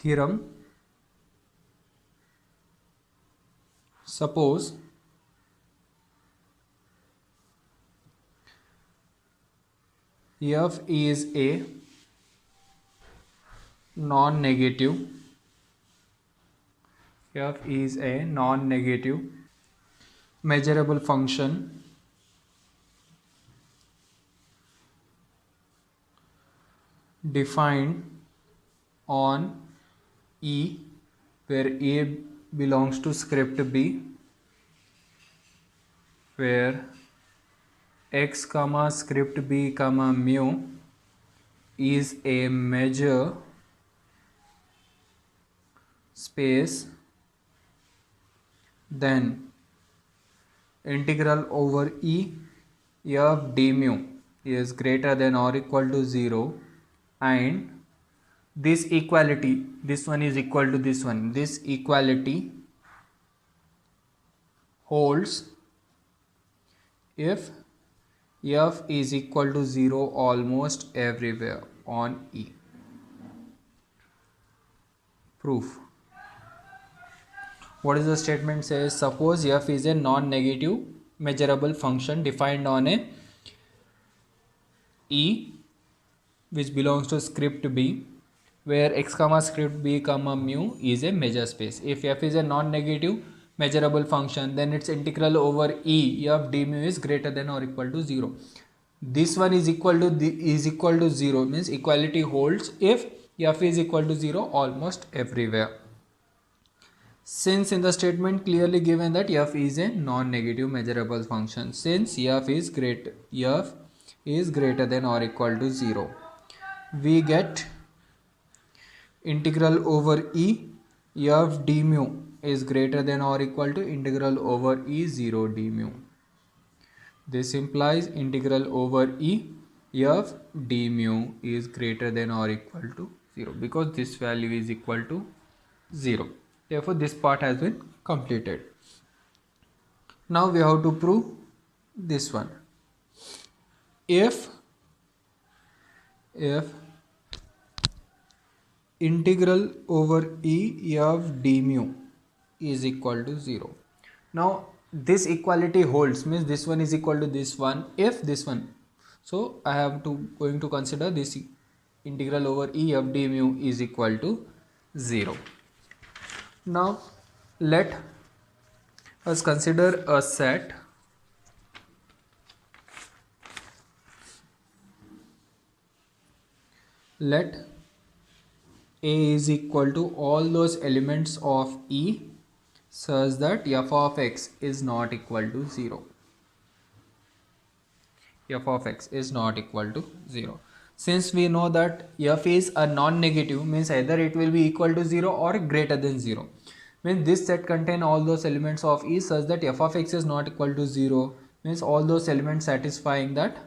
theorem. Suppose f is a non-negative measurable function defined on E, where A belongs to script B, where x comma script B comma mu is a measure space, then integral over E f d mu is greater than or equal to 0, and this equality, this one is equal to this one, this equality holds if f is equal to 0 almost everywhere on E. Proof. What is the statement says? Suppose f is a non-negative measurable function defined on a E which belongs to script B, where x comma script B comma mu is a measure space. If f is a non-negative measurable function, then its integral over E f d mu is greater than or equal to 0. This one is equal to 0, means equality holds if f is equal to 0 almost everywhere. Since in the statement clearly given that f is a non-negative measurable function, since f is greater than or equal to 0, we get integral over E f d mu is greater than or equal to integral over E 0 d mu. This implies integral over E f d mu is greater than or equal to 0, because this value is equal to 0. Therefore, this part has been completed. Now we have to prove this one. If integral over E f d mu is equal to 0. Now this equality holds, means this one is equal to this one if this one. So I have to going to consider this integral over E f d mu is equal to 0. Now let us consider a set let A is equal to all those elements of E such that f of x is not equal to 0. F of x is not equal to 0. Since we know that f is a non-negative, means either it will be equal to 0 or greater than 0. When this set contain all those elements of E such that f of x is not equal to 0, means all those elements satisfying that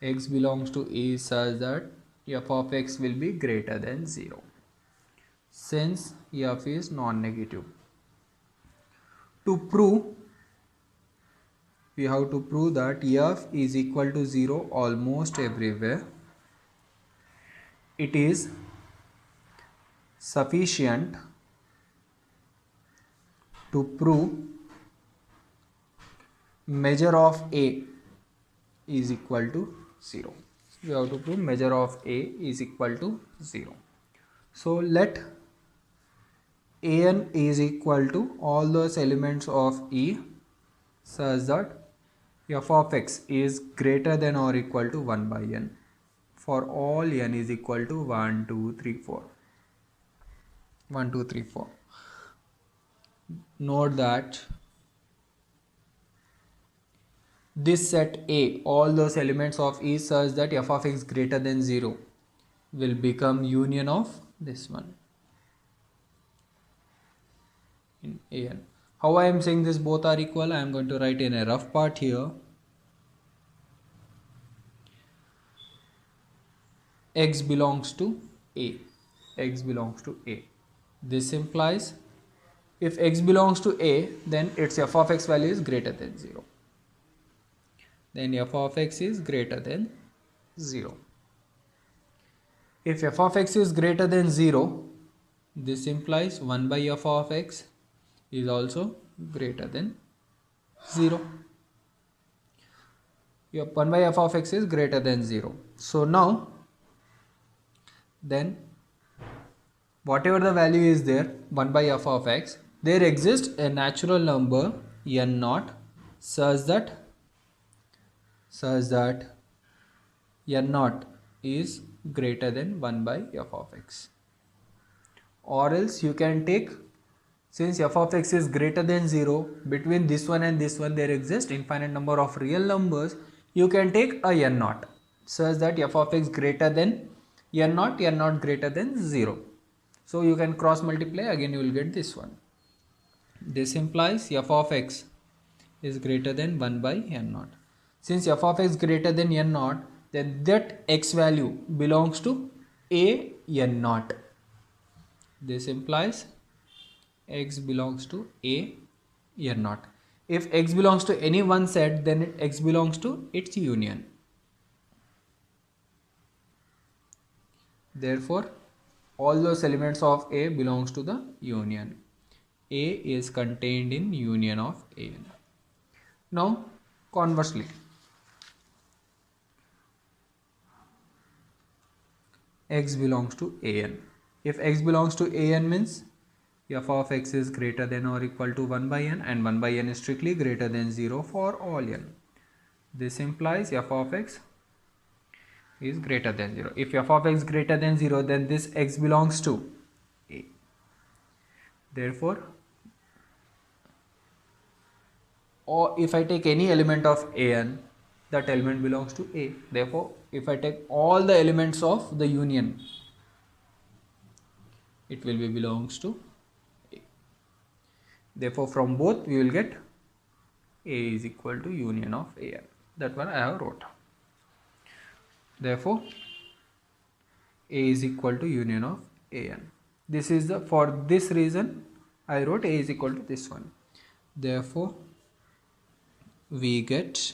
x belongs to E such that f of x will be greater than 0, since f is non-negative. To prove, we have to prove that f is equal to 0 almost everywhere. It is sufficient to prove measure of A is equal to 0. We have to prove measure of A is equal to 0. So let An is equal to all those elements of E such that f of x is greater than or equal to 1 by n for all n is equal to 1, 2, 3, 4. 1, 2, 3, 4. Note that this set A, all those elements of E such that f of x greater than 0 will become union of this one in An. How I am saying this both are equal? I am going to write in a rough part here. X belongs to A. X belongs to A. This implies if x belongs to A, then its f of x value is greater than 0. Then f of x is greater than 0. If f of x is greater than 0, This implies 1 by f of x is also greater than 0. Your 1 by f of x is greater than 0. So now, then whatever the value is there, 1 by f of x, there exists a natural number n naught such that n naught is greater than 1 by f of x. Or else you can take, since f of x is greater than 0, between this one and this one there exists infinite number of real numbers, you can take a n naught such that f of x greater than n naught greater than 0. So you can cross multiply, again you will get this one. This implies f of x is greater than 1 by n naught. Since f of x greater than n naught, then that x value belongs to a n naught. This implies x belongs to a n naught. If x belongs to any one set, then x belongs to its union. Therefore, all those elements of A belongs to the union. A is contained in union of An. Now, conversely, x belongs to An. If x belongs to An means f of x is greater than or equal to 1 by n, and 1 by n is strictly greater than 0 for all n. This implies f of x is greater than 0. If f of x greater than 0, then this x belongs to A. Therefore, or if I take any element of An, that element belongs to A. Therefore, if I take all the elements of the union, it will be belongs to A. Therefore, from both we will get A is equal to union of An. That one I have wrote. Therefore, A is equal to union of An. This is the, for this reason I wrote A is equal to this one. Therefore, we get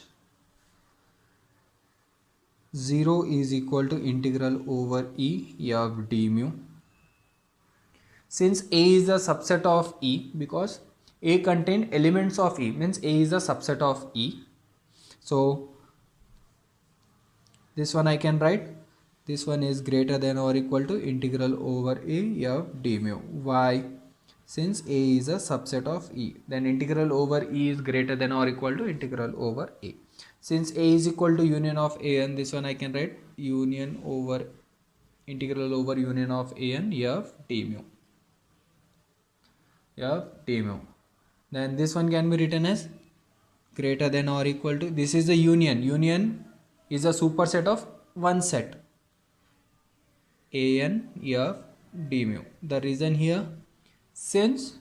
0 is equal to integral over E of d mu. Since A is a subset of E, because A contains elements of E, means A is a subset of E. So this one I can write, this one is greater than or equal to integral over A of d mu. Why? Since A is a subset of E, then integral over E is greater than or equal to integral over A. Since A is equal to union of An, this one I can write union over integral over union of An of d mu. Of d mu. Then this one can be written as greater than or equal to, this is the union. Union is a superset of one set, An of d mu. The reason here, since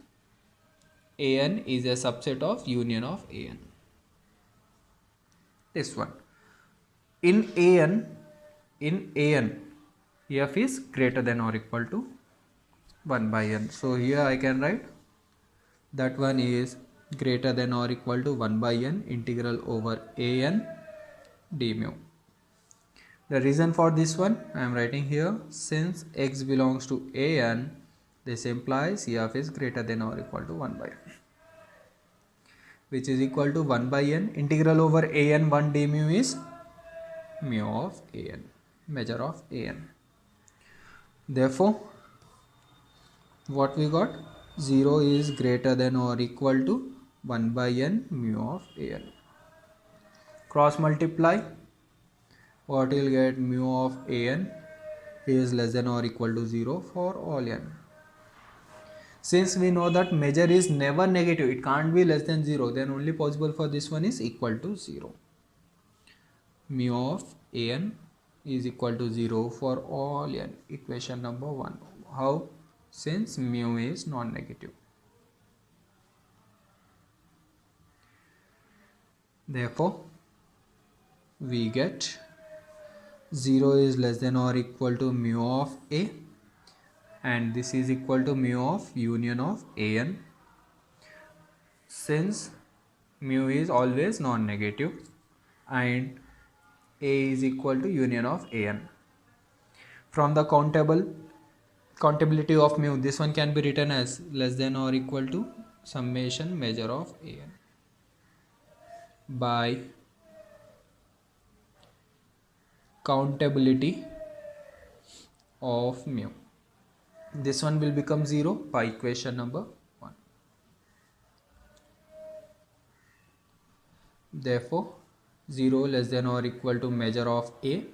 An is a subset of union of An. This one. In An, f is greater than or equal to 1 by n. So here I can write that one is greater than or equal to 1 by n integral over An d mu. The reason for this one I am writing here, since x belongs to An, this implies f is greater than or equal to 1 by n, which is equal to 1 by n integral over An 1 d mu is mu of An, measure of An. Therefore, what we got? 0 is greater than or equal to 1 by n mu of An. Cross multiply, what will get? Mu of An is less than or equal to 0 for all n. Since we know that measure is never negative, it can't be less than 0, then only possible for this one is equal to 0. Mu of An is equal to 0 for all n. Equation number 1. How? Since mu is non-negative. Therefore, we get 0 is less than or equal to mu of A, and this is equal to mu of union of An. Since mu is always non-negative and A is equal to union of An. From the countability of mu, this one can be written as less than or equal to summation measure of an by countability of mu. This one will become 0 by equation number 1. Therefore 0 less than or equal to measure of A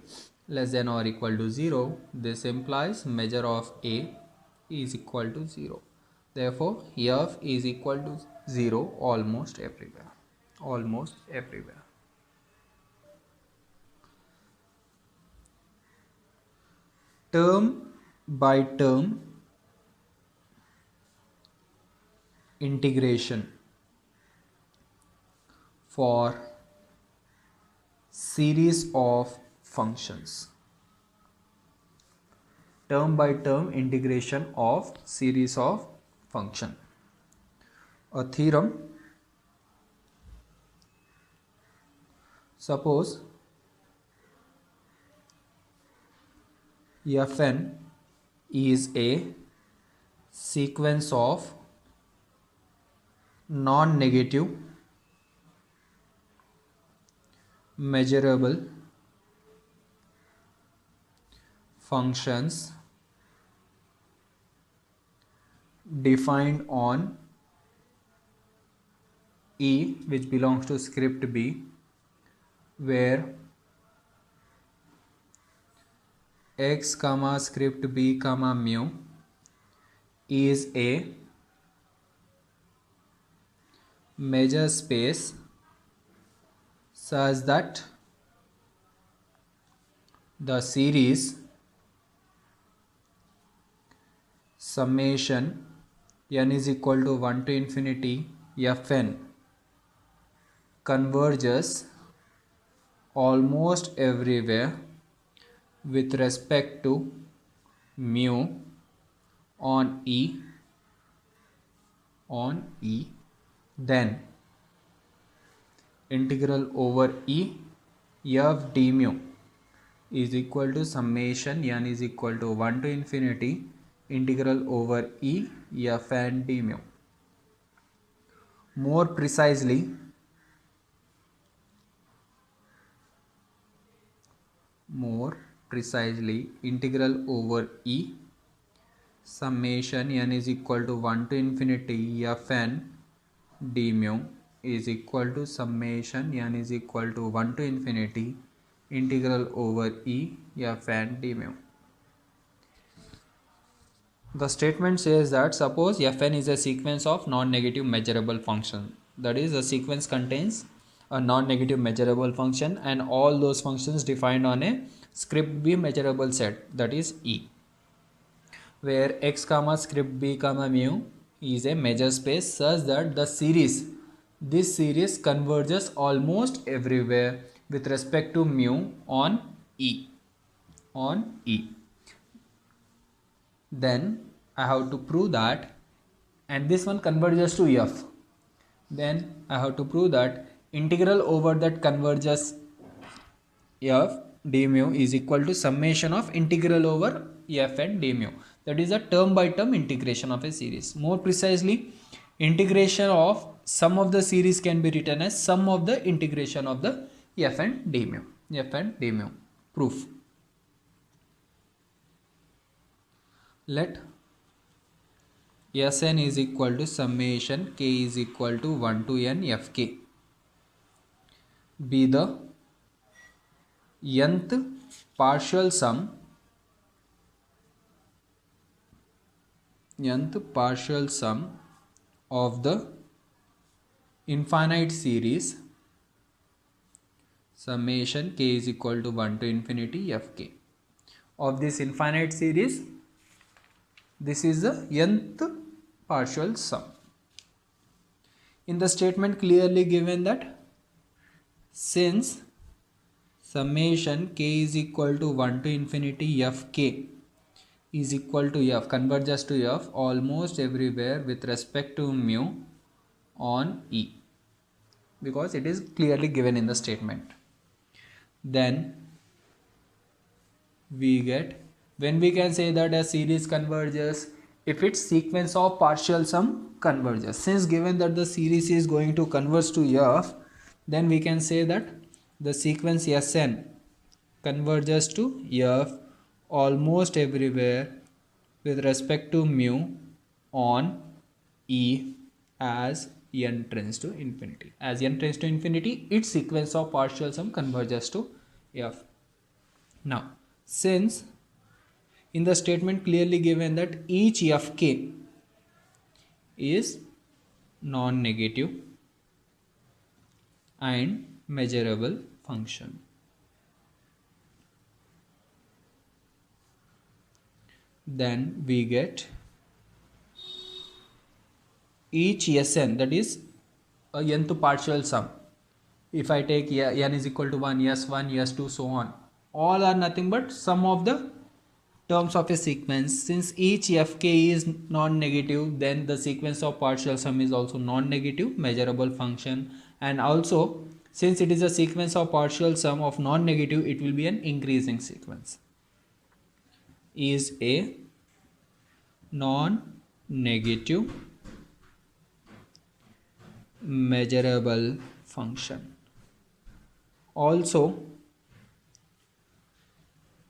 less than or equal to 0. This implies measure of A is equal to 0. Therefore F is equal to 0 almost everywhere. Almost everywhere. Term by term integration for series of functions. Term by term integration of series of function. A theorem. Suppose Fn is a sequence of non-negative measurable functions defined on E, which belongs to script B, where x comma script B comma mu is a measure space such that the series summation n is equal to 1 to infinity Fn converges almost everywhere with respect to mu on E, then integral over E f d mu is equal to summation n is equal to 1 to infinity integral over E f and d mu. More precisely, integral over E summation n is equal to 1 to infinity Fn d mu is equal to summation n is equal to 1 to infinity integral over E Fn d mu. The statement says that suppose Fn is a sequence of non-negative measurable function. That is, the sequence contains a non-negative measurable function and all those functions defined on a script B measurable set, that is E, where x comma script B comma mu is a measure space such that the this series converges almost everywhere with respect to mu on E. Then I have to prove that, and this one converges to F. Then I have to prove that integral over that converges F d mu is equal to summation of integral over F and d mu. That is a term by term integration of a series. More precisely, integration of sum of the series can be written as sum of the integration of the F and d mu. Proof. Let Sn is equal to summation k is equal to 1 to n fk be the nth partial sum of the infinite series summation k is equal to 1 to infinity fk. Of this infinite series, this is the nth partial sum. In the statement clearly given that since summation k is equal to 1 to infinity fk is equal to f, converges to f almost everywhere with respect to mu on E, because it is clearly given in the statement, then we get When we can say that a series converges if its sequence of partial sum converges. Since given that the series is going to converge to f, then we can say that the sequence Sn converges to f almost everywhere with respect to mu on E as n tends to infinity. As n tends to infinity, its sequence of partial sum converges to f. Now, since in the statement clearly given that each fk is non-negative and measurable function, then we get each Sn, that is a nth partial sum. If I take n is equal to 1, s1, s2, so on, all are nothing but sum of the terms of a sequence. Since each fk is non-negative, then the sequence of partial sum is also non-negative measurable function, and also since it is a sequence of partial sum of non-negative, it will be an increasing sequence. Is a non-negative measurable function. Also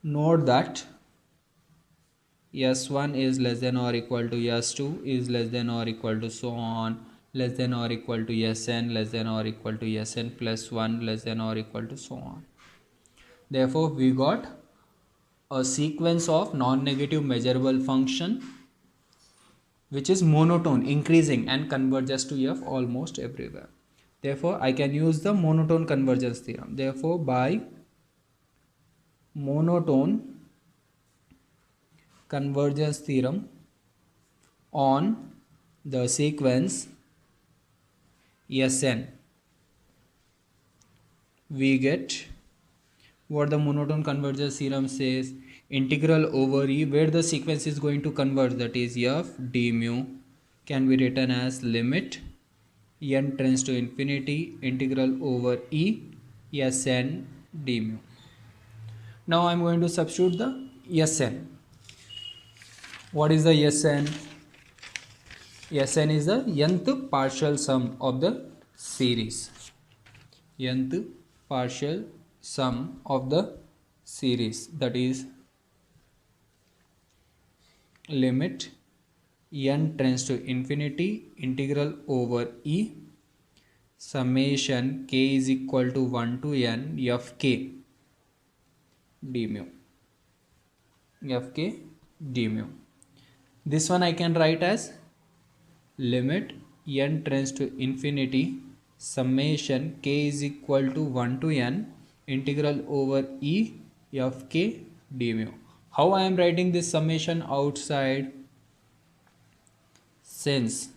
note that s1 is less than or equal to s2 is less than or equal to so on, less than or equal to sn, less than or equal to sn plus 1, less than or equal to so on. Therefore we got a sequence of non-negative measurable function which is monotone, increasing, and converges to f almost everywhere. Therefore I can use the monotone convergence theorem. Therefore by monotone convergence theorem on the sequence Sn, we get what the monotone convergence theorem says: integral over E, where the sequence is going to converge, that is f d mu, can be written as limit n tends to infinity integral over E Sn d mu. Now I am going to substitute the Sn. What is the Sn? Sn is the nth partial sum of the series. Nth partial sum of the series, that is limit n tends to infinity integral over E summation k is equal to 1 to n fk d mu. Fk d mu. This one I can write as limit n tends to infinity summation k is equal to 1 to n integral over E fk d mu. How I am writing this summation outside? Since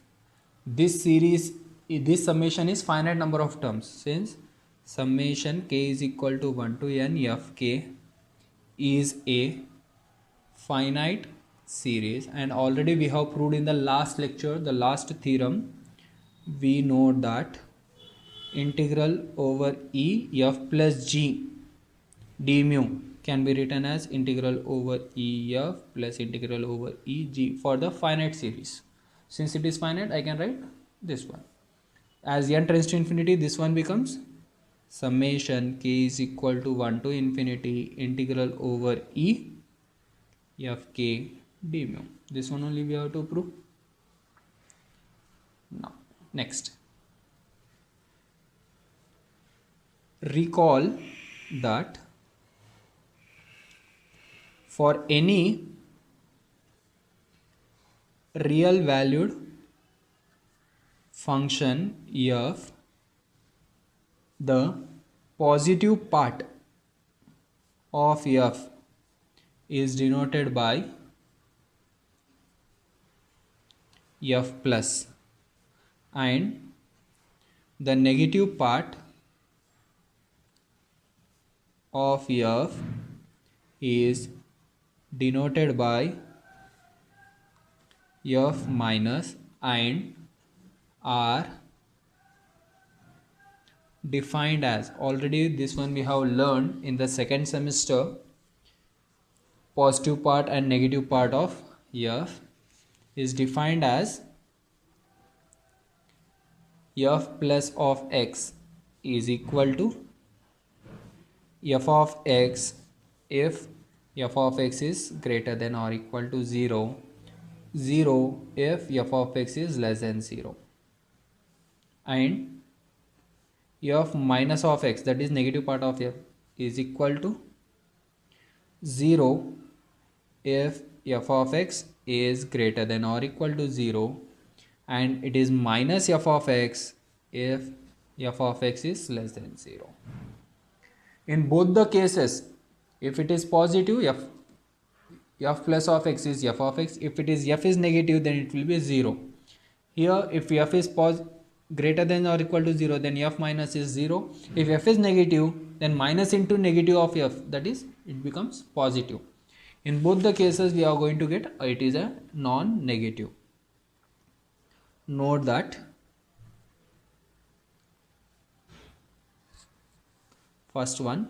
this series, this summation is finite number of terms, since summation k is equal to 1 to n fk is a finite series, and already we have proved in the last lecture, the last theorem, we know that integral over E f plus g d mu can be written as integral over E f plus integral over E g for the finite series. Since it is finite, I can write this one. As n tends to infinity, this one becomes summation k is equal to 1 to infinity integral over E fk d mu. This one only we have to prove. Now, next. Recall that for any real valued function f, the positive part of f is denoted by f plus, and the negative part of f is denoted by f minus, and are defined as, already this one we have learned in the second semester, positive part and negative part of f is defined as f plus of x is equal to f of x if f of x is greater than or equal to 0, 0 if f of x is less than 0, and f minus of x, that is negative part of f, is equal to 0 if f of x is greater than or equal to 0, and it is minus f of x if f of x is less than 0. In both the cases, if it is positive, f plus of x is f of x. If it is f is negative, then it will be 0. Here, if f is greater than or equal to 0, then f minus is 0. If f is negative, then minus into negative of f, that is, it becomes positive. In both the cases, we are going to get it is a non-negative. Note that first one,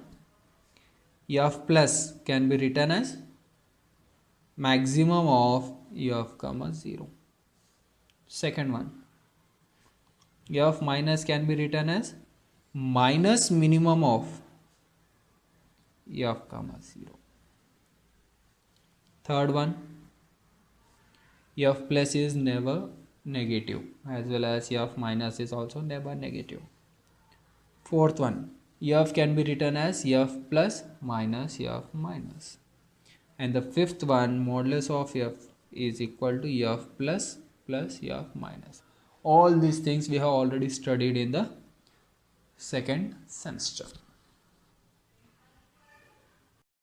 f plus can be written as maximum of f comma 0. Second one, f minus can be written as minus minimum of f comma 0. Third one, f plus is never negative, as well as f minus is also never negative. Fourth one, f can be written as f plus minus f minus. And the fifth one, modulus of f is equal to f plus f minus. All these things we have already studied in the second semester.